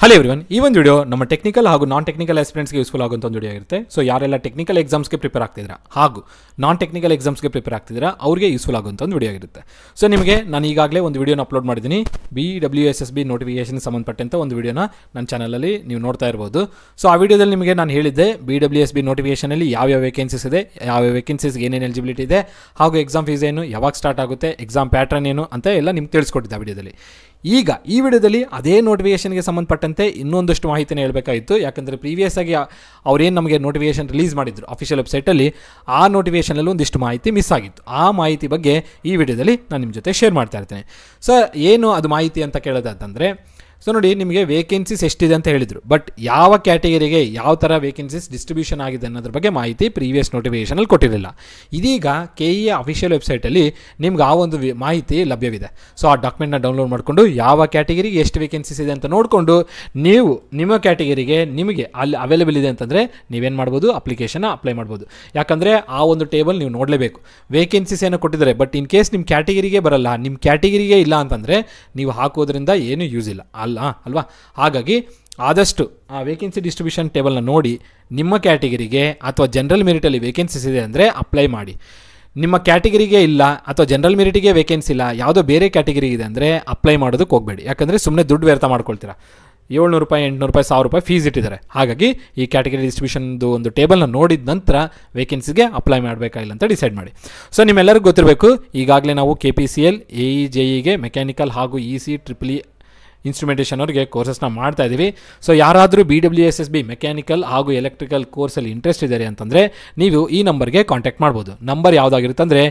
Hello everyone, ಈ ಒಂದು video ನಮ್ಮ ಟೆಕ್ನಿಕಲ್ ಹಾಗೂ ನಾನ್ ಟೆಕ್ನಿಕಲ್ ಆಸ್ಪಿರೆಂಟ್ಸ್ಗೆ ಯೂಸ್ಫುಲ್ ಆಗುವಂಥ ಒಂದು ವಿಡಿಯೋ ಆಗಿರುತ್ತೆ. ಸೊ ಯಾರೆಲ್ಲ ಟೆಕ್ನಿಕಲ್ ಎಕ್ಸಾಮ್ಸ್ಗೆ ಪ್ರಿಪೇರ್ ಆಗ್ತಿದ್ದೀರಾ ಹಾಗೂ ನಾನ್ ಟೆಕ್ನಿಕಲ್ ಎಕ್ಸಾಮ್ಸ್ಗೆ ಪ್ರಿಪೇರ್ ಆಗ್ತಿದ್ದೀರಾ ಅವ್ರಿಗೆ ಯೂಸ್ಫುಲ್ ಆಗುವಂಥ ಒಂದು ವಿಡಿಯೋ ಆಗಿರುತ್ತೆ. ಸೊ ನಿಮಗೆ ನಾನು ಈಗಾಗಲೇ ಒಂದು ವಿಡಿಯೋನ ಅಪ್ಲೋಡ್ ಮಾಡಿದ್ದೀನಿ. BWSSB ನೋಟಿಫಿಕೇಷನ್ ಸಂಬಂಧಪಟ್ಟಂಥ ಒಂದು ವಿಡಿಯೋನ ನನ್ನ ಚಾನಲಲ್ಲಿ ನೀವು ನೋಡ್ತಾ ಇರ್ಬೋದು. ಸೊ ಆ ವಿಡಿಯೋದಲ್ಲಿ ನಿಮಗೆ ನಾನು ಹೇಳಿದ್ದೆ BWSB ನೋಟಿಫಿಕೇಷನಲ್ಲಿ ಯಾವ್ಯಾವ ವೇಕೆನ್ಸೀಸ್ ಇದೆ, ಯಾವ್ಯಾವ ವೇಕೆನ್ಸೀಸ್ಗೆ ಏನೇನು ಎಲಿಜಿಬಿಲಿಟಿ ಇದೆ, ಹಾಗೂ ಎಕ್ಸಾಮ್ ಫೀಸ್ ಏನು, ಯಾವಾಗ ಸ್ಟಾರ್ಟ್ ಆಗುತ್ತೆ, ಎಕ್ಸಾಮ್ ಪ್ಯಾಟ್ರನ್ ಏನು ಅಂತ ಎಲ್ಲ ನಿಮ್ಗೆ ತಿಳಿಸ್ಕೊಟ್ಟಿದ್ದೆ ಆ ವಿಡಿಯೋದಲ್ಲಿ. ಈಗ ಈ ವಿಡಿಯೋದಲ್ಲಿ ಅದೇ ನೋಟಿಫಿಕೇಷನ್ಗೆ ಸಂಬಂಧಪಟ್ಟಂತೆ ಇನ್ನೊಂದಷ್ಟು ಮಾಹಿತಿನ ಹೇಳಬೇಕಾಯಿತು. ಯಾಕಂದರೆ ಪ್ರೀವಿಯಸ್ ಆಗಿ ಅವ್ರೇನು ನಮಗೆ ನೋಟಿಫಿಕೇಷನ್ ರಿಲೀಸ್ ಮಾಡಿದ್ರು ಅಫಿಷಿಯಲ್ ವೆಬ್ಸೈಟಲ್ಲಿ, ಆ ನೋಟಿಫಿಕೇಷನಲ್ಲಿ ಒಂದಿಷ್ಟು ಮಾಹಿತಿ ಮಿಸ್ ಆಗಿತ್ತು. ಆ ಮಾಹಿತಿ ಬಗ್ಗೆ ಈ ವಿಡಿಯೋದಲ್ಲಿ ನಾನು ನಿಮ್ಮ ಜೊತೆ ಶೇರ್ ಮಾಡ್ತಾ ಇರ್ತೇನೆ. ಸೊ ಏನು ಅದು ಮಾಹಿತಿ ಅಂತ ಕೇಳೋದಂತಂದರೆ, ಸೊ ನೋಡಿ, ನಿಮಗೆ ವೇಕೆನ್ಸೀಸ್ ಎಷ್ಟಿದೆ ಅಂತ ಹೇಳಿದರು, ಬಟ್ ಯಾವ ಕ್ಯಾಟಗರಿಗೆ ಯಾವ ಥರ ವೇಕೆನ್ಸೀಸ್ ಡಿಸ್ಟ್ರಿಬ್ಯೂಷನ್ ಆಗಿದೆ ಅನ್ನೋದ್ರ ಬಗ್ಗೆ ಮಾಹಿತಿ ಪ್ರೀವಿಯಸ್ ನೋಟಿಫಿಕೇಷನಲ್ಲಿ ಕೊಟ್ಟಿರಲಿಲ್ಲ. ಇದೀಗ KE ಅಫಿಷಿಯಲ್ ವೆಬ್ಸೈಟಲ್ಲಿ ನಿಮ್ಗೆ ಆ ಒಂದು ಮಾಹಿತಿ ಲಭ್ಯವಿದೆ. ಸೊ ಆ ಡಾಕ್ಯುಮೆಂಟ್ನ ಡೌನ್ಲೋಡ್ ಮಾಡಿಕೊಂಡು ಯಾವ ಕ್ಯಾಟಗರಿಗೆ ಎಷ್ಟು ವೇಕೆನ್ಸೀಸ್ ಇದೆ ಅಂತ ನೋಡಿಕೊಂಡು ನೀವು ನಿಮ್ಮ ಕ್ಯಾಟಗರಿಗೆ ನಿಮಗೆ ಅಲ್ಲಿ ಅವೈಲೇಬಲ್ ಇದೆ ಅಂತಂದರೆ ನೀವೇನು ಮಾಡ್ಬೋದು, ಅಪ್ಲಿಕೇಶನ್ನ ಅಪ್ಲೈ ಮಾಡ್ಬೋದು. ಯಾಕಂದರೆ ಆ ಒಂದು ಟೇಬಲ್ ನೀವು ನೋಡಲೇಬೇಕು. ವೇಕೆನ್ಸೀಸ್ ಏನೋ ಕೊಟ್ಟಿದ್ದಾರೆ, ಬಟ್ ಇನ್ ಕೇಸ್ ನಿಮ್ಮ ಕ್ಯಾಟಗರಿಗೆ ಬರಲ್ಲ, ನಿಮ್ಮ ಕ್ಯಾಟಗರಿಗೆ ಇಲ್ಲ ಅಂತಂದರೆ ನೀವು ಹಾಕೋದ್ರಿಂದ ಏನೂ ಯೂಸ್ ಇಲ್ಲ ಅಲ್ವಾ. ಹಾಗಾಗಿ ಆದಷ್ಟು ಆ ವೇಕೆನ್ಸಿ ಡಿಸ್ಟ್ರಿಬ್ಯೂಷನ್ ಟೇಬಲ್ನ ನೋಡಿ ನಿಮ್ಮ ಕ್ಯಾಟಗರಿಗೆ ಅಥವಾ ಜನರಲ್ ಮೆರಿಟಲ್ಲಿ ವೇಕೆನ್ಸೀಸ್ ಇದೆ ಅಂದರೆ ಅಪ್ಲೈ ಮಾಡಿ. ನಿಮ್ಮ ಕ್ಯಾಟಗರಿಗೆ ಇಲ್ಲ ಅಥವಾ ಜನರಲ್ ಮೆರಿಟಿಗೆ ವೇಕೆನ್ಸಿ ಇಲ್ಲ, ಯಾವುದೋ ಬೇರೆ ಕ್ಯಾಟಗರಿ ಇದೆ ಅಂದರೆ ಅಪ್ಲೈ ಮಾಡೋದಕ್ಕೆ ಹೋಗಬೇಡಿ. ಯಾಕಂದರೆ ಸುಮ್ಮನೆ ದುಡ್ಡು ವ್ಯರ್ಥ ಮಾಡ್ಕೊಳ್ತೀರಾ. 700 ರೂಪಾಯಿ, 800 ರೂಪಾಯಿ, 1000 ರೂಪಾಯಿ ಫೀಸ್ ಇಟ್ಟಿದ್ದಾರೆ. ಹಾಗಾಗಿ ಈ ಕ್ಯಾಟಗರಿ ಡಿಸ್ಟ್ರಿಬ್ಯೂಷನ್ದು ಒಂದು ಟೇಬಲ್ನ ನೋಡಿದ ನಂತರ ವೇಕೆನ್ಸಿಗೆ ಅಪ್ಲೈ ಮಾಡಬೇಕಾಗಿಲ್ಲ ಅಂತ ಡಿಸೈಡ್ ಮಾಡಿ. ಸೊ ನಿಮ್ಮೆಲ್ಲರಿಗೂ ಗೊತ್ತಿರಬೇಕು, ಈಗಾಗಲೇ ನಾವು KPCL, AE, JEಗೆ ಮೆಕ್ಯಾನಿಕಲ್ ಹಾಗೂ EC, EEE ಇನ್ಸ್ಟ್ರುಮೆಂಟೇಷನ್ ಅವ್ರಿಗೆ ಕೋರ್ಸಸ್ನ ಮಾಡ್ತಾ ಇದ್ದೀವಿ. ಸೊ ಯಾರಾದರೂ BWSSB ಮೆಕ್ಯಾನಿಕಲ್ ಹಾಗೂ ಎಲೆಕ್ಟ್ರಿಕಲ್ ಕೋರ್ಸಲ್ಲಿ ಇಂಟ್ರೆಸ್ಟ್ ಇದೆ ಅಂತಂದರೆ ನೀವು ಈ ನಂಬರ್ಗೆ ಕಾಂಟ್ಯಾಕ್ಟ್ ಮಾಡ್ಬೋದು. ನಂಬರ್ ಯಾವುದಾಗಿರುತ್ತೆ ಅಂದರೆ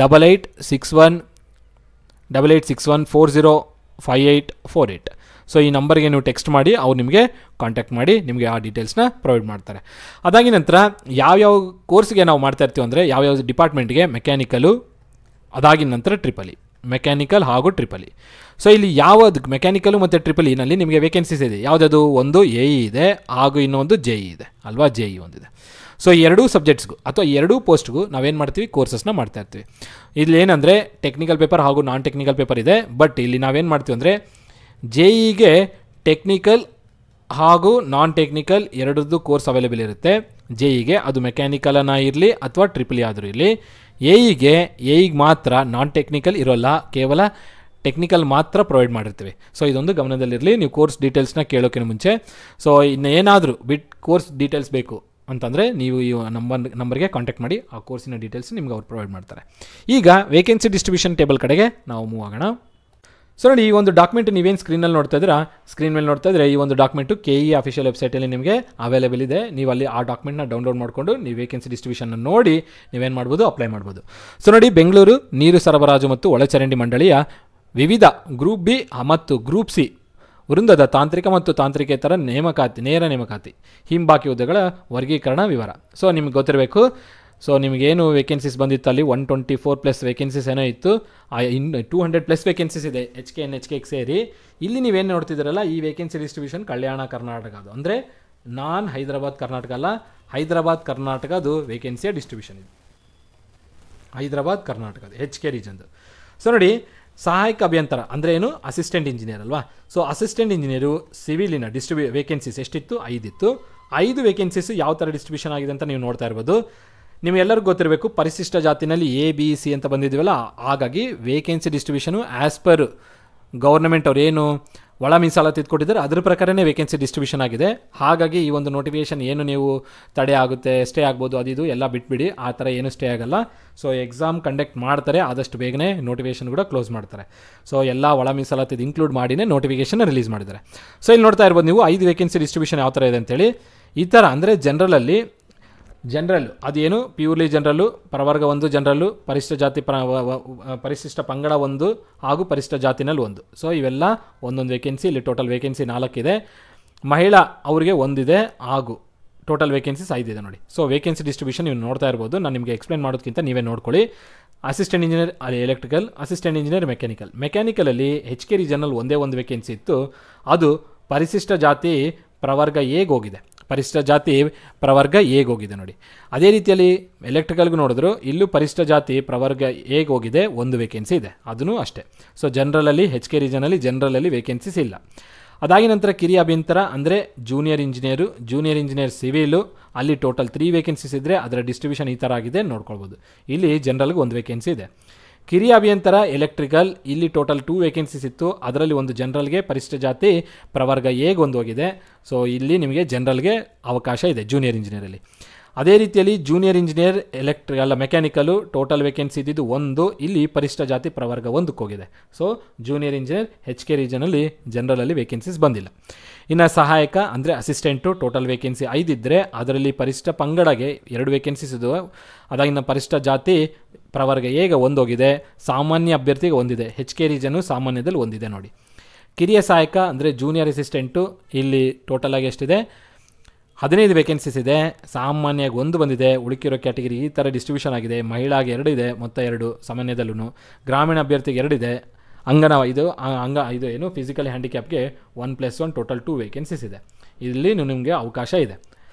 8861405848. ಸೊ ಈ ನಂಬರ್ಗೆ ನೀವು ಟೆಕ್ಸ್ಟ್ ಮಾಡಿ, ಅವ್ರು ನಿಮಗೆ ಕಾಂಟ್ಯಾಕ್ಟ್ ಮಾಡಿ ನಿಮಗೆ ಆ ಡೀಟೇಲ್ಸ್ನ ಪ್ರೊವೈಡ್ ಮಾಡ್ತಾರೆ. ಅದಾಗಿ ನಂತರ ಯಾವ್ಯಾವ ಕೋರ್ಸ್ಗೆ ನಾವು ಮಾಡ್ತಾ ಇರ್ತೀವಿ ಅಂದರೆ ಯಾವ್ಯಾವ ಡಿಪಾರ್ಟ್ಮೆಂಟ್ಗೆ ಮೆಕ್ಯಾನಿಕಲು, ಅದಾಗಿನ ನಂತರ EEE, ಮೆಕ್ಯಾನಿಕಲ್ ಹಾಗೂ EEE. ಸೊ ಇಲ್ಲಿ ಯಾವುದು ಮೆಕ್ಯಾನಿಕಲು ಮತ್ತು EEEನಲ್ಲಿ ನಿಮಗೆ ವೇಕೆನ್ಸೀಸ್ ಇದೆ. ಯಾವುದದು? ಒಂದು AE ಇದೆ ಹಾಗೂ ಇನ್ನೊಂದು JE ಇದೆ ಅಲ್ವಾ, JE ಒಂದಿದೆ. ಸೊ ಎರಡೂ ಸಬ್ಜೆಕ್ಟ್ಸ್ಗೂ ಅಥವಾ ಎರಡೂ ಪೋಸ್ಟ್ಗೂ ನಾವೇನು ಮಾಡ್ತೀವಿ, ಕೋರ್ಸಸ್ನ ಮಾಡ್ತಾ ಇರ್ತೀವಿ. ಇಲ್ಲಿ ಏನಂದರೆ ಟೆಕ್ನಿಕಲ್ ಪೇಪರ್ ಹಾಗೂ ನಾನ್ ಟೆಕ್ನಿಕಲ್ ಪೇಪರ್ ಇದೆ. ಬಟ್ ಇಲ್ಲಿ ನಾವೇನು ಮಾಡ್ತೀವಿ ಅಂದರೆ JEಗೆ ಟೆಕ್ನಿಕಲ್ ಹಾಗೂ ನಾನ್ ಟೆಕ್ನಿಕಲ್ ಎರಡರದ್ದು ಕೋರ್ಸ್ ಅವೈಲೇಬಲ್ ಇರುತ್ತೆ. JEಗೆ ಅದು ಮೆಕ್ಯಾನಿಕಲನ್ನ ಇರಲಿ ಅಥವಾ EEE ಆದರೂ ಇರಲಿ. AEಗೆ ಮಾತ್ರ ನಾನ್ ಟೆಕ್ನಿಕಲ್ ಇರೋಲ್ಲ, ಕೇವಲ ಟೆಕ್ನಿಕಲ್ ಮಾತ್ರ ಪ್ರೊವೈಡ್ ಮಾಡಿರ್ತೀವಿ. ಸೊ ಇದೊಂದು ಗಮನದಲ್ಲಿರಲಿ ನೀವು ಕೋರ್ಸ್ ಡೀಟೇಲ್ಸ್ನ ಕೇಳೋಕ್ಕಿಂತ ಮುಂಚೆ. ಸೊ ಇನ್ನೇನಾದರೂ ಕೋರ್ಸ್ ಡೀಟೇಲ್ಸ್ ಬೇಕು ಅಂತಂದರೆ ನೀವು ಈ ನಂಬರ್ಗೆ ಕಾಂಟ್ಯಾಕ್ಟ್ ಮಾಡಿ, ಆ ಕೋರ್ಸಿನ ಡೀಟೇಲ್ಸ್ ನಿಮ್ಗೆ ಅವ್ರು ಪ್ರೊವೈಡ್ ಮಾಡ್ತಾರೆ. ಈಗ ವೇಕೆನ್ಸಿ ಡಿಸ್ಟ್ರಿಬ್ಯೂಷನ್ ಟೇಬಲ್ ಕಡೆಗೆ ನಾವು ಮೂವ್ ಆಗೋಣ. ಸೊ ನೋಡಿ, ಈ ಒಂದು ಡಾಕ್ಯುಮೆಂಟ್ ನೀವೇನು ಸ್ಕ್ರೀನಲ್ಲಿ ನೋಡ್ತಾ ಇದ್ದೀರಾ, ಸ್ಕ್ರೀನ್ ಮೇಲೆ ನೋಡ್ತಾ ಇದ್ದರೆ ಈ ಒಂದು ಡಾಕ್ಯುಮೆಂಟು KE ಅಫಿಷಿಯಲ್ ವೆಬ್ಸೈಟಲ್ಲಿ ನಿಮಗೆ ಅವೈಲೇಬಲ್ ಇದೆ. ನೀವು ಅಲ್ಲಿ ಆ ಡಾಕ್ಯುಮೆಂಟ್ನ ಡೌನ್ಲೋಡ್ ಮಾಡಿಕೊಂಡು ನೀವು ವೇಕೆನ್ಸಿ ಡಿಸ್ಟ್ರಿಬ್ಯೂಷನ್ ನೋಡಿ ನೀವೇನು ಮಾಡ್ಬೋದು, ಅಪ್ಲೈ ಮಾಡ್ಬೋದು. ಸೊ ನೋಡಿ, ಬೆಂಗಳೂರು ನೀರು ಸರಬರಾಜು ಮತ್ತು ಒಳಚರಂಡಿ ಮಂಡಳಿಯ ವಿವಿಧ ಗ್ರೂಪ್ B ಮತ್ತು ಗ್ರೂಪ್ C ವೃಂದದ ತಾಂತ್ರಿಕ ಮತ್ತು ತಾಂತ್ರಿಕೇತರ ನೇರ ನೇಮಕಾತಿ ಹಿಂಬಾಕಿ ಹುದ್ದೆಗಳ ವರ್ಗೀಕರಣ ವಿವರ. ಸೊ ನಿಮ್ಗೆ ಗೊತ್ತಿರಬೇಕು. ಸೊ ನಿಮಗೇನು ವೇಕೆನ್ಸೀಸ್ ಬಂದಿತ್ತು ಅಲ್ಲಿ 124+ ವೇಕೆನ್ಸೀಸ್ ಏನೋ ಇತ್ತು. ಇನ್ನು 200+ ವೇಕೆನ್ಸೀಸ್ ಇದೆ HKN HKಗೆ ಸೇರಿ. ಇಲ್ಲಿ ನೀವೇನು ನೋಡ್ತಿದ್ದೀರಲ್ಲ, ಈ ವೇಕೆನ್ಸಿ ಡಿಸ್ಟ್ರಿಬ್ಯೂಷನ್ ಕಲ್ಯಾಣ ಕರ್ನಾಟಕದು, ಅಂದರೆ ನಾನ್ ಹೈದರಾಬಾದ್ ಕರ್ನಾಟಕ ಅಲ್ಲ, ಹೈದರಾಬಾದ್ ಕರ್ನಾಟಕದು ವೇಕೆನ್ಸಿಯ ಡಿಸ್ಟ್ರಿಬ್ಯೂಷನ್ ಇದೆ. ಹೈದರಾಬಾದ್ ಕರ್ನಾಟಕದ HK ರೀಜನ್ದು. ಸೊ ನೋಡಿ, ಸಹಾಯಕ ಅಭಿಯಂತರ ಅಂದರೆ ಏನು, ಅಸಿಸ್ಟೆಂಟ್ ಇಂಜಿನಿಯರ್ ಅಲ್ವಾ. ಸೊ ಅಸಿಸ್ಟೆಂಟ್ ಇಂಜಿನಿಯರು ಸಿವಿಲಿನ ವೇಕೆನ್ಸೀಸ್ ಎಷ್ಟಿತ್ತು? 5 ಇತ್ತು. 5 ವೇಕೆನ್ಸೀಸು ಯಾವ ಥರ ಡಿಸ್ಟ್ರಿಬ್ಯೂಷನ್ ಆಗಿದೆ ಅಂತ ನೀವು ನೋಡ್ತಾ ಇರ್ಬೋದು. ನಿಮಗೆಲ್ಲರಿಗೂ ಗೊತ್ತಿರಬೇಕು, ಪರಿಶಿಷ್ಟ ಜಾತಿನಲ್ಲಿ A, B, C ಅಂತ ಬಂದಿದ್ದೀವಲ್ಲ, ಹಾಗಾಗಿ vacancy distribution as per government ಅವ್ರು ಏನು ಒಳ ಮೀಸಲಾತಿ ಕೊಟ್ಟಿದ್ದಾರೆ ಅದರ ಪ್ರಕಾರನೇ ವೇಕೆನ್ಸಿ ಡಿಸ್ಟ್ರಿಬ್ಯೂಷನ್ ಆಗಿದೆ. ಹಾಗಾಗಿ ಈ ಒಂದು ನೋಟಿಫಿಕೇಷನ್ ಏನು ನೀವು ತಡೆ ಆಗುತ್ತೆ, ಸ್ಟೇ ಆಗ್ಬೋದು, ಅದು ಎಲ್ಲ ಬಿಟ್ಬಿಡಿ. ಆ ಥರ ಏನು ಸ್ಟೇ ಆಗಲ್ಲ. ಸೊ ಎಕ್ಸಾಮ್ ಕಂಡಕ್ಟ್ ಮಾಡ್ತಾರೆ, ಆದಷ್ಟು ಬೇಗನೆ ನೋಟಿಫಿಕೇಷನ್ ಕೂಡ ಕ್ಲೋಸ್ ಮಾಡ್ತಾರೆ. ಸೊ ಎಲ್ಲ ಒಳ ಮೀಸಲಾತಿ ಇನ್ಕ್ಲೂಡ್ ಮಾಡಿನೇ ನೋಟಿಫಿಕೇಷನ್ ರಿಲೀಸ್ ಮಾಡಿದ್ದಾರೆ. ಸೊ ಇಲ್ಲಿ ನೋಡ್ತಾ ಇರ್ಬೋದು ನೀವು 5 ವೇಕೆನ್ಸಿ ಡಿಸ್ಟ್ರಿಬ್ಯೂಷನ್ ಯಾವ ಥರ ಇದೆ ಅಂತೇಳಿ. ಈ ಥರ ಅಂದರೆ ಜನರಲ್ಲು ಅದೇನು ಪ್ಯೂರ್ಲಿ ಜನರಲ್ಲು, ಪ್ರವರ್ಗ 1 ಜನರಲ್ಲು, ಪರಿಶಿಷ್ಟ ಜಾತಿ ಪರಿಶಿಷ್ಟ ಪಂಗಡ 1 ಹಾಗೂ ಪರಿಶಿಷ್ಟ ಜಾತಿನಲ್ಲಿ 1. ಸೊ ಇವೆಲ್ಲ ಒಂದೊಂದು ವೇಕೆನ್ಸಿ. ಇಲ್ಲಿ ಟೋಟಲ್ ವೇಕೆನ್ಸಿ 4 ಇದೆ. ಮಹಿಳಾ ಅವರಿಗೆ 1 ಇದೆ ಹಾಗೂ ಟೋಟಲ್ ವೇಕೆನ್ಸೀಸ್ 5 ಇದೆ ನೋಡಿ. ಸೊ ವೇಕೆನ್ಸಿ ಡಿಸ್ಟ್ರಿಬ್ಯೂಷನ್ ನೀವು ನೋಡ್ತಾ ಇರ್ಬೋದು. ನಾನು ನಿಮಗೆ ಎಕ್ಸ್ಪ್ಲೇನ್ ಮಾಡೋದಕ್ಕಿಂತ ನೀವೇ ನೋಡ್ಕೊಳ್ಳಿ. Assistant engineer electrical, assistant engineer ಮೆಕ್ಯಾನಿಕಲಲ್ಲಿ HK ರೀಜನಲ್ಲಿ ಒಂದೇ ಒಂದು ವೇಕೆನ್ಸಿ ಇತ್ತು. ಅದು ಪರಿಶಿಷ್ಟ ಜಾತಿ ಪ್ರವರ್ಗ Aಗೆ ಹೋಗಿದೆ. ಪರಿಶಿಷ್ಟ ಜಾತಿ ಪ್ರವರ್ಗ Aಗೆ ಹೋಗಿದೆ ನೋಡಿ. ಅದೇ ರೀತಿಯಲ್ಲಿ ಎಲೆಕ್ಟ್ರಿಕಲ್ಗೂ ನೋಡಿದ್ರು, ಇಲ್ಲೂ ಪರಿಶಿಷ್ಟ ಜಾತಿ ಪ್ರವರ್ಗ Aಗೆ ಹೋಗಿದೆ, 1 ವೇಕೆನ್ಸಿ ಇದೆ, ಅದೂ ಅಷ್ಟೇ. ಸೊ ಜನರಲಲ್ಲಿ HK ರೀಜನಲ್ಲಿ ಜನರಲಲ್ಲಿ ವೇಕೆನ್ಸೀಸ್ ಇಲ್ಲ. ಅದಾಗಿ ನಂತರ ಕಿರಿಯ ಅಭಿಯಂತರ ಅಂದರೆ ಜೂನಿಯರ್ ಇಂಜಿನಿಯರ್ ಸಿವಿಲು, ಅಲ್ಲಿ ಟೋಟಲ್ 3 ವೇಕೆನ್ಸೀಸ್ ಇದ್ದರೆ ಅದರ ಡಿಸ್ಟ್ರಿಬ್ಯೂಷನ್ ಈ ಥರ ಆಗಿದೆ ನೋಡ್ಕೊಳ್ಬೋದು. ಇಲ್ಲಿ ಜನರಲ್ಗೆ 1 ವೇಕೆನ್ಸಿ ಇದೆ. ಕಿರಿಯ ಅಭಿಯಂತರ ಎಲೆಕ್ಟ್ರಿಕಲ್, ಇಲ್ಲಿ ಟೋಟಲ್ 2 ವೇಕೆನ್ಸೀಸ್ ಇತ್ತು, ಅದರಲ್ಲಿ ಒಂದು ಜನರಲ್ಗೆ ಪರಿಶಿಷ್ಟ ಜಾತಿ ಪ್ರವರ್ಗ ಎಗೆ ಒಂದು ಹೋಗಿದೆ. ಸೊ ಇಲ್ಲಿ ನಿಮಗೆ ಜನರಲ್ಗೆ ಅವಕಾಶ ಇದೆ ಜೂನಿಯರ್ ಇಂಜಿನಿಯರಲ್ಲಿ. ಅದೇ ರೀತಿಯಲ್ಲಿ junior engineer mechanical total vacancy ಇದ್ದಿದ್ದು 1, ಇಲ್ಲಿ ಪರಿಶಿಷ್ಟ ಜಾತಿ ಪ್ರವರ್ಗ 1ಕ್ಕೆ ಹೋಗಿದೆ. ಸೊ ಜೂನಿಯರ್ ಇಂಜಿನಿಯರ್ HK ರೀಜನಲ್ಲಿ ಜನರಲಲ್ಲಿ ವೇಕೆನ್ಸೀಸ್ ಬಂದಿಲ್ಲ. ಇನ್ನು ಸಹಾಯಕ ಅಂದರೆ ಅಸಿಸ್ಟೆಂಟು ಟೋಟಲ್ ವೇಕೆನ್ಸಿ 5 ಇದ್ದರೆ ಅದರಲ್ಲಿ ಪರಿಶಿಷ್ಟ ಪಂಗಡಗೆ 2 ವೇಕೆನ್ಸೀಸ್ ಇದ್ದವು. ಅದಾಗಿನ ಪರಿಶಿಷ್ಟ ಜಾತಿ ಪ್ರವರ್ಗ ಎಗೆ 1 ಹೋಗಿದೆ, ಸಾಮಾನ್ಯ ಅಭ್ಯರ್ಥಿಗೆ 1 ಇದೆ, HK ರೀಜನು ಸಾಮಾನ್ಯದಲ್ಲಿ 1 ಇದೆ ನೋಡಿ. ಕಿರಿಯ ಸಹಾಯಕ ಅಂದರೆ ಜೂನಿಯರ್ ಅಸಿಸ್ಟೆಂಟು, ಇಲ್ಲಿ ಟೋಟಲ್ ಆಗಿ ಎಷ್ಟಿದೆ 15 ವೇಕೆನ್ಸೀಸ್ ಇದೆ, ಸಾಮಾನ್ಯವಾಗಿ 1 ಬಂದಿದೆ, ಉಳಿಕಿರೋ ಕ್ಯಾಟಗಿರಿ ಈ ಥರ ಡಿಸ್ಟ್ರಿಬ್ಯೂಷನ್ ಆಗಿದೆ. ಮಹಿಳಾಗೆ 2 ಇದೆ, ಮೊತ್ತ 2 ಸಾಮಾನ್ಯದಲ್ಲೂ. ಗ್ರಾಮೀಣ ಅಭ್ಯರ್ಥಿಗೆ 2 ಇದೆ, ಇದು ಏನು ಫಿಸಿಕಲಿ ಹ್ಯಾಂಡಿಕ್ಯಾಪ್ಗೆ 1+1 ಟೋಟಲ್ 2 ವೇಕೆನ್ಸೀಸ್ ಇದೆ. ಇಲ್ಲಿ ನಿಮಗೆ ಅವಕಾಶ ಇದೆ.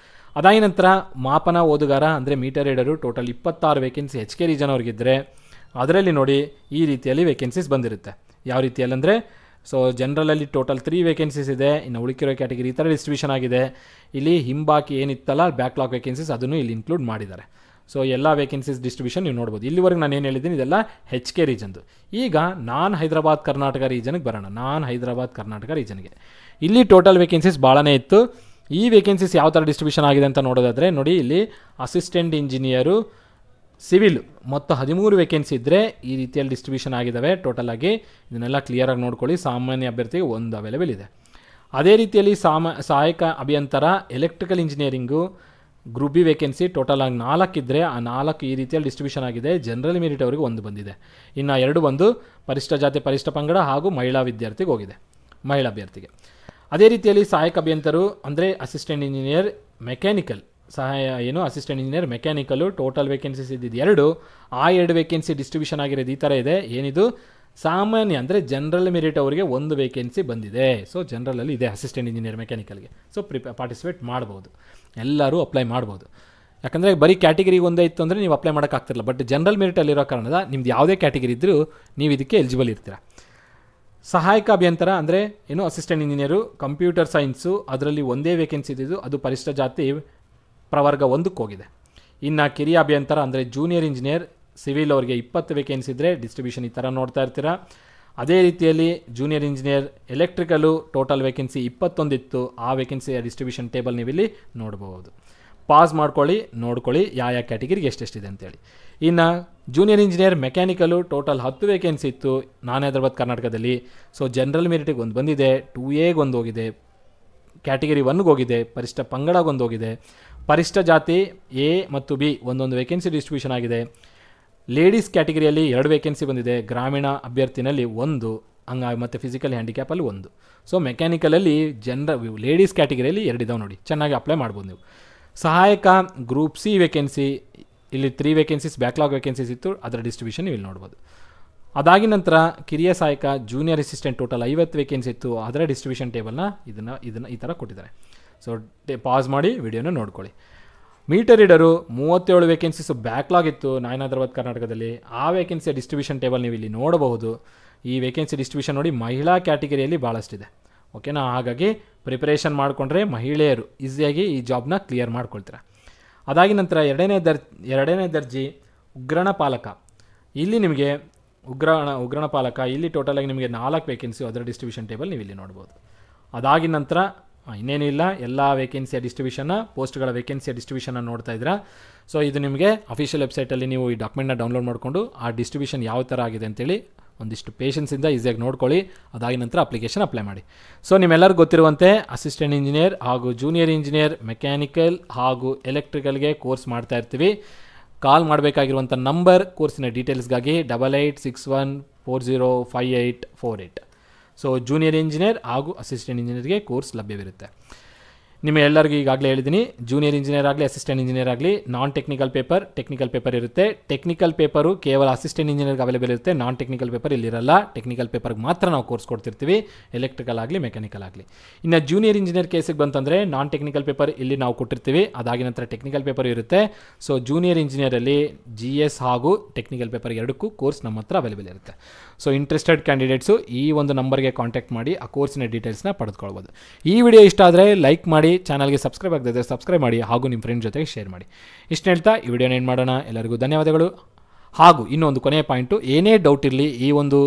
ಅದಾದ ನಂತರ ಮಾಪನ ಓದುಗಾರ ಅಂದರೆ meter reader total 26 vacancy HK region ಅವ್ರಿಗಿದ್ದರೆ ಅದರಲ್ಲಿ ನೋಡಿ ಈ ರೀತಿಯಲ್ಲಿ ವೇಕೆನ್ಸೀಸ್ ಬಂದಿರುತ್ತೆ. ಯಾವ ರೀತಿಯಲ್ಲಿ ಅಂದರೆ ಸೊ ಜನರಲಲ್ಲಿ ಟೋಟಲ್ 3 ವೇಕೆನ್ಸೀಸ್ ಇದೆ, ಇನ್ನು ಉಳಿಕಿರೋ ಕ್ಯಾಟಗಿರಿ ಈ ಥರ ಡಿಸ್ಟ್ರಿಬ್ಯೂಷನ್ ಆಗಿದೆ. ಇಲ್ಲಿ ಹಿಂಬಾಕಿ ಏನಿತ್ತಲ್ಲ ಬ್ಯಾಕ್ಲಾಗ್ ವೇಕೆನ್ಸೀಸ್ ಅದನ್ನು ಇಲ್ಲಿ ಇನ್ಕ್ಲೂಡ್ ಮಾಡಿದ್ದಾರೆ. ಸೊ ಎಲ್ಲ ವೇಕೆನ್ಸೀಸ್ ಡಿಸ್ಟ್ರಿಬ್ಯೂಷನ್ ನೀವು ನೋಡ್ಬೋದು. ಇಲ್ಲಿವರೆಗೆ ನಾನು ಏನು ಹೇಳಿದ್ದೀನಿ ಇದೆಲ್ಲ HK ರೀಜನ್ದು. ಈಗ ನಾನ್ ಹೈದರಾಬಾದ್ ಕರ್ನಾಟಕ ರೀಜನ್ಗೆ ಬರೋಣ. ರೀಜನ್ಗೆ ಇಲ್ಲಿ ಟೋಟಲ್ ವೇಕೆನ್ಸೀಸ್ ಭಾಳನೇ ಇತ್ತು. ಈ ವೇಕೆನ್ಸೀಸ್ ಯಾವ ಥರ ಡಿಸ್ಟ್ರಿಬ್ಯೂಷನ್ ಆಗಿದೆ ಅಂತ ನೋಡೋದಾದರೆ ನೋಡಿ, ಇಲ್ಲಿ ಅಸಿಸ್ಟೆಂಟ್ ಇಂಜಿನಿಯರು ಸಿವಿಲ್ ಮೊತ್ತ 13 ವೇಕೆನ್ಸಿ ಇದ್ದರೆ ಈ ರೀತಿಯಲ್ಲಿ ಡಿಸ್ಟ್ರಿಬ್ಯೂಷನ್ ಆಗಿದ್ದಾವೆ ಟೋಟಲ್ ಆಗಿ. ಇದನ್ನೆಲ್ಲ ಕ್ಲಿಯರಾಗಿ ನೋಡ್ಕೊಳ್ಳಿ. ಸಾಮಾನ್ಯ ಅಭ್ಯರ್ಥಿಗೆ 1 ಅವೈಲೇಬಲ್ ಇದೆ. ಅದೇ ರೀತಿಯಲ್ಲಿ ಸಹಾಯಕ ಅಭಿಯಂತರ electrical engineering group B vacancy total ಆಗಿ 4 ಇದ್ದರೆ ಆ 4 ಈ ರೀತಿಯಲ್ಲಿ ಡಿಸ್ಟ್ರಿಬ್ಯೂಷನ್ ಆಗಿದೆ. ಜನರಲ್ ಮೆರಿಟ್ ಅವರಿಗೆ 1 ಬಂದಿದೆ, ಇನ್ನು 2 ಬಂದು ಪರಿಶಿಷ್ಟ ಜಾತಿ ಪರಿಶಿಷ್ಟ ಪಂಗಡ ಹಾಗೂ ಮಹಿಳಾ ವಿದ್ಯಾರ್ಥಿಗೆ ಹೋಗಿದೆ, ಮಹಿಳಾ ಅಭ್ಯರ್ಥಿಗೆ. ಅದೇ ರೀತಿಯಲ್ಲಿ ಸಹಾಯಕ ಅಭಿಯಂತರು ಅಂದರೆ assistant engineer mechanical assistant engineer mechanical total vacancies ಇದ್ದಿದ್ದು 2, ಆ 2 ವೇಕೆನ್ಸಿ ಡಿಸ್ಟ್ರಿಬ್ಯೂಷನ್ ಆಗಿರೋದು ಈ ಥರ ಇದೆ. ಏನಿದು ಸಾಮಾನ್ಯ ಅಂದರೆ ಜನರಲ್ ಮೆರಿಟ್ ಅವರಿಗೆ 1 ವೇಕೆನ್ಸಿ ಬಂದಿದೆ. ಸೊ ಜನರಲಲ್ಲಿ ಇದೆ ಅಸಿಸ್ಟೆಂಟ್ ಇಂಜಿನಿಯರ್ ಮೆಕ್ಯಾನಿಕಲ್ಗೆ. ಸೊ ಪಾರ್ಟಿಸಿಪೇಟ್ ಮಾಡ್ಬೋದು, ಎಲ್ಲರೂ ಅಪ್ಲೈ ಮಾಡ್ಬೋದು. ಯಾಕಂದರೆ ಬರೀ ಕ್ಯಾಟಗಿರಿಗೆ ಒಂದೇ ಇತ್ತು ಅಂದರೆ ನೀವು ಅಪ್ಲೈ ಮಾಡೋಕ್ಕಾಗ್ತಿರಲ್ಲ. ಬಟ್ ಜನರಲ್ ಮೆರಿಟಲ್ಲಿರೋ ಕಾರಣದ ನಿಮ್ದು ಯಾವುದೇ ಕ್ಯಾಟಗಿರಿ ಇದ್ದರೂ ನೀವು ಇದಕ್ಕೆ ಎಲಿಜಿಬಲ್ ಇರ್ತೀರ. ಸಹಾಯಕ ಅಭಿಯಂತರ ಅಂದರೆ ಅಸಿಸ್ಟೆಂಟ್ ಇಂಜಿನಿಯರು ಕಂಪ್ಯೂಟರ್ ಸೈನ್ಸು, ಅದರಲ್ಲಿ 1 ವೇಕೆನ್ಸಿ ಇದ್ದಿದ್ದು, ಅದು ಪರಿಶಿಷ್ಟ ಜಾತಿ ಪ್ರವರ್ಗ 1ಕ್ಕೆ ಹೋಗಿದೆ. ಇನ್ನು ಕಿರಿಯ ಅಭಿಯಂತರ ಅಂದರೆ ಜೂನಿಯರ್ ಇಂಜಿನಿಯರ್ ಸಿವಿಲ್ ಅವರಿಗೆ 20 ವೇಕೆನ್ಸಿ ಇದ್ದರೆ ಡಿಸ್ಟ್ರಿಬ್ಯೂಷನ್ ಈ ಥರ ನೋಡ್ತಾ ಇರ್ತೀರ. ಅದೇ ರೀತಿಯಲ್ಲಿ junior engineer electrical total vacancy 21 ಇತ್ತು, ಆ ವೇಕೆನ್ಸಿಯ ಡಿಸ್ಟ್ರಿಬ್ಯೂಷನ್ ಟೇಬಲ್ ನೀವು ಇಲ್ಲಿ ನೋಡ್ಬೋದು. ಪಾಸ್ ನೋಡ್ಕೊಳ್ಳಿ ಯಾವ ಕ್ಯಾಟಗಿರಿಗೆ ಎಷ್ಟೆಷ್ಟಿದೆ ಅಂತೇಳಿ. ಇನ್ನು junior engineer mechanical total 10 vacancy ಇತ್ತು ನಾನ್ ಹೈದರಾಬಾದ್ ಕರ್ನಾಟಕದಲ್ಲಿ. ಸೊ ಜನರಲ್ ಮೆರಿಟಿಗೆ 1 ಬಂದಿದೆ, 2Aಗೆ 1 ಹೋಗಿದೆ, ಕ್ಯಾಟಗಿರಿ 1ಗೆ ಹೋಗಿದೆ, ಪರಿಶಿಷ್ಟ ಪಂಗಡಗೆ 1 ಹೋಗಿದೆ, ಪರಿಶಿಷ್ಟ ಜಾತಿ A ಮತ್ತು B ಒಂದೊಂದು ವೇಕೆನ್ಸಿ ಡಿಸ್ಟ್ರಿಬ್ಯೂಷನ್ ಆಗಿದೆ. ಲೇಡೀಸ್ ಕ್ಯಾಟಗಿರಿಯಲ್ಲಿ 2 ವೇಕೆನ್ಸಿ ಬಂದಿದೆ, ಗ್ರಾಮೀಣ ಅಭ್ಯರ್ಥಿನಲ್ಲಿ 1 ಮತ್ತು ಫಿಸಿಕಲ್ ಹ್ಯಾಂಡಿಕ್ಯಾಪಲ್ಲಿ 1. ಸೊ ಮೆಕ್ಯಾನಿಕಲಲ್ಲಿ ಲೇಡೀಸ್ ಕ್ಯಾಟಗಿರಿಯಲ್ಲಿ 2 ಇದಾವೆ ನೋಡಿ, ಚೆನ್ನಾಗಿ ಅಪ್ಲೈ ಮಾಡ್ಬೋದು ನೀವು. ಸಹಾಯಕ ಗ್ರೂಪ್ ಸಿ ವೇಕೆನ್ಸಿ ಇಲ್ಲಿ 3 ವೇಕೆನ್ಸೀಸ್ ಬ್ಯಾಕ್ಲಾಗ್ ವೇಕೆನ್ಸೀಸ್ ಇತ್ತು, ಅದರ ಡಿಸ್ಟ್ರಿಬ್ಯೂಷನ್ ನೀವು ಇಲ್ಲಿ ನೋಡ್ಬೋದು. ಅದಾಗಿ ನಂತರ ಕಿರಿಯ ಸಹಾಯಕ ಜೂನಿಯರ್ ಅಸಿಸ್ಟೆಂಟ್ ಟೋಟಲ್ 50 ವೇಕೆನ್ಸಿ ಇತ್ತು, ಅದರ ಡಿಸ್ಟ್ರಿಬ್ಯೂಷನ್ ಟೇಬಲ್ನ ಇದನ್ನು ಈ ಥರ ಕೊಟ್ಟಿದ್ದಾರೆ. ಸೊ ಪಾಸ್ ಮಾಡಿ ವಿಡಿಯೋನ ನೋಡ್ಕೊಳ್ಳಿ. ಮೀಟರ್ ರೀಡರು 37 ವೇಕೆನ್ಸೀಸು ಬ್ಯಾಕ್ಲಾಗ್ ಇತ್ತು ನಾನ್ ಹೈದರಾಬಾದ್ ಕರ್ನಾಟಕದಲ್ಲಿ, ಆ ವೇಕೆನ್ಸಿಯ ಡಿಸ್ಟ್ರಿಬ್ಯೂಷನ್ ಟೇಬಲ್ ನೀವು ಇಲ್ಲಿ ನೋಡಬಹುದು. ಈ ವೇಕೆನ್ಸಿ ಡಿಸ್ಟ್ರಿಬ್ಯೂಷನ್ ನೋಡಿ ಮಹಿಳಾ ಕ್ಯಾಟಗಿರಿಯಲ್ಲಿ ಭಾಳಷ್ಟಿದೆ. ಓಕೆನಾ, ಹಾಗಾಗಿ ಪ್ರಿಪರೇಷನ್ ಮಾಡಿಕೊಂಡ್ರೆ ಮಹಿಳೆಯರು ಈಸಿಯಾಗಿ ಈ ಜಾಬ್ನ ಕ್ಲಿಯರ್ ಮಾಡ್ಕೊಳ್ತಾರೆ. ಅದಾಗಿ ನಂತರ ಎರಡನೇ ದರ್ಜೆ ಉಗ್ರಾಣ ಪಾಲಕ, ಇಲ್ಲಿ ನಿಮಗೆ ಉಗ್ರಾಣ ಪಾಲಕ ಇಲ್ಲಿ ಟೋಟಲಾಗಿ ನಿಮಗೆ 4 ವೇಕೆನ್ಸಿ, ಅದರ ಡಿಸ್ಟ್ರಿಬ್ಯೂಷನ್ ಟೇಬಲ್ ನೀವು ಇಲ್ಲಿ ನೋಡ್ಬೋದು. ಅದಾಗಿ ನಂತರ ಇನ್ನೇನು ಇಲ್ಲ, ಎಲ್ಲ ವೇಕೆನ್ಸಿಯ ಡಿಸ್ಟ್ರಿಬ್ಯೂಷನ್ನ ಪೋಸ್ಟ್ಗಳ ವೇಕೆನ್ಸಿಯ ಡಿಸ್ಟ್ರಿಬ್ಯೂಷನ್ನ ನೋಡ್ತಾ ಇದ್ದೀರಾ. ಸೊ ಇದು ನಿಮಗೆ ಅಫಿಷಿಯಲ್ ವೆಬ್ಸೈಟಲ್ಲಿ ನೀವು ಈ ಡಾಕ್ಯುಮೆಂಟ್ನ ಡೌನ್ಲೋಡ್ ಮಾಡಿಕೊಂಡು ಆ ಡಿಸ್ಟ್ರಿಬ್ಯೂಷನ್ ಯಾವ ಥರ ಆಗಿದೆ ಅಂತೇಳಿ ಒಂದಿಷ್ಟು ಪೇಷನ್ಸಿಂದ ಈಸಿಯಾಗಿ ನೋಡ್ಕೊಳ್ಳಿ. ಅದಾಗಿ ನಂತರ ಅಪ್ಲಿಕೇಶನ್ ಅಪ್ಲೈ ಮಾಡಿ. ಸೊ ನಿಮ್ಮೆಲ್ಲರಿಗೂ ಗೊತ್ತಿರುವಂತೆ ಅಸಿಸ್ಟೆಂಟ್ ಇಂಜಿನಿಯರ್ ಹಾಗೂ ಜೂನಿಯರ್ ಇಂಜಿನಿಯರ್ ಮೆಕ್ಯಾನಿಕಲ್ ಹಾಗೂ ಎಲೆಕ್ಟ್ರಿಕಲ್ಗೆ ಕೋರ್ಸ್ ಮಾಡ್ತಾ ಇರ್ತೀವಿ. ಕಾಲ್ ಮಾಡಬೇಕಾಗಿರುವಂಥ ನಂಬರ್ ಕೋರ್ಸಿನ ಡೀಟೇಲ್ಸ್ಗಾಗಿ 8861405848. ಸೊ ಜೂನಿಯರ್ ಇಂಜಿನಿಯರ್ ಹಾಗೂ ಅಸಿಸ್ಟೆಂಟ್ ಇಂಜಿನಿಯರ್ಗೆ ಕೋರ್ಸ್ ಲಭ್ಯವಿರುತ್ತೆ. ನಿಮ್ಮೆಲ್ಲರಿಗೂ ಈಗಾಗಲೇ ಹೇಳಿದ್ದೀನಿ, ಜೂನಿಯರ್ ಇಂಜಿನಿಯರ್ ಆಗಲಿ ಅಸಿಸ್ಟೆಂಟ್ ಇಂಜಿನಿಯರ್ ಆಗಲಿ ನಾನ್ ಟೆಕ್ನಿಕಲ್ ಪೇಪರ್ ಇರುತ್ತೆ. ಟೆಕ್ನಿಕಲ್ ಪೇಪರು ಕೇವಲ ಅಸಿಸ್ಟೆಂಟ್ ಇಂಜಿನಿಯರ್ಗೆ ಅವೈಲೇಬಲ್ ಇರುತ್ತೆ. ನಾನ್ ಟೆಕ್ನಿಕಲ್ ಪೇಪರ್ ಇಲ್ಲಿರಲ್ಲ. ಟೆಕ್ನಿಕಲ್ ಪೇಪರ್ಗೆ ಮಾತ್ರ ನಾವು ಕೋರ್ಸ್ ಕೊಡ್ತಿರ್ತೀವಿ, ಎಲೆಕ್ಟ್ರಿಕಲ್ ಆಗಲಿ ಮೆಕ್ಯಾನಿಕಲ್ ಆಗಲಿ. ಇನ್ನು ಜೂನಿಯರ್ ಇಂಜಿನಿಯರ್ ಕೇಸಿಗೆ ಬಂತಂದರೆ ನಾನ್ ಟೆಕ್ನಿಕಲ್ ಪೇಪರ್ ಇಲ್ಲಿ ನಾವು ಕೊಟ್ಟಿರ್ತೀವಿ, ಅದಾಗಿ ನಂತರ ಟೆಕ್ನಿಕಲ್ ಪೇಪರ್ ಇರುತ್ತೆ. ಸೊ ಜೂನಿಯರ್ ಇಂಜಿನಿಯರಲ್ಲಿ GS ಹಾಗೂ ಟೆಕ್ನಿಕಲ್ ಪೇಪರ್ ಎರಡಕ್ಕೂ ಕೋರ್ಸ್ ನಮ್ಮ ಹತ್ರ ಅವೈಲೇಬಲ್ ಇರುತ್ತೆ. ಸೊ ಇಂಟ್ರೆಸ್ಟೆಡ್ ಕ್ಯಾಂಡಿಡೇಟ್ಸು ಈ ಒಂದು ನಂಬರ್ಗೆ ಕಾಂಟ್ಯಾಕ್ಟ್ ಮಾಡಿ ಆ ಕೋರ್ಸಿನ ಡೀಟೇಲ್ಸ್ನ ಪಡೆದುಕೊಳ್ಬೋದು. ಈ ವಿಡಿಯೋ ಇಷ್ಟ ಆದರೆ ಲೈಕ್ ಮಾಡಿ, ಚಾನಲ್ಗೆ ಸಬ್ಸ್ಕ್ರೈಬ್ ಆಗದಿದ್ದರೆ ಸಬ್ಸ್ಕ್ರೈಬ್ ಮಾಡಿ ಹಾಗೂ ನಿಮ್ಮ ಫ್ರೆಂಡ್ ಜೊತೆಗೆ ಶೇರ್ ಮಾಡಿ. ಇಷ್ಟು ಹೇಳ್ತಾ ಈ ವಿಡಿಯೋನ ಏನು ಮಾಡೋಣ. ಎಲ್ಲರಿಗೂ ಧನ್ಯವಾದಗಳು. ಹಾಗೂ ಇನ್ನೊಂದು ಕೊನೆಯ ಪಾಯಿಂಟು, ಏನೇ ಡೌಟ್ ಇರಲಿ ಈ ಒಂದು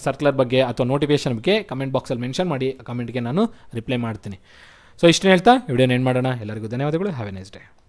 ಸರ್ಕ್ಯುಲರ್ ಬಗ್ಗೆ ಅಥವಾ ನೋಟಿಫಿಕೇಷನ್ ಬಗ್ಗೆ ಕಮೆಂಟ್ ಬಾಕ್ಸಲ್ಲಿ ಮೆನ್ಷನ್ ಮಾಡಿ, ಆ ಕಮೆಂಟ್ಗೆ ನಾನು ರಿಪ್ಲೈ ಮಾಡ್ತೀನಿ. ಸೊ ಇಷ್ಟು ಹೇಳ್ತಾ ಈ ವಿಡಿಯೋನ ಏನು ಮಾಡೋಣ. ಎಲ್ಲರಿಗೂ ಧನ್ಯವಾದಗಳು. Have A nice day.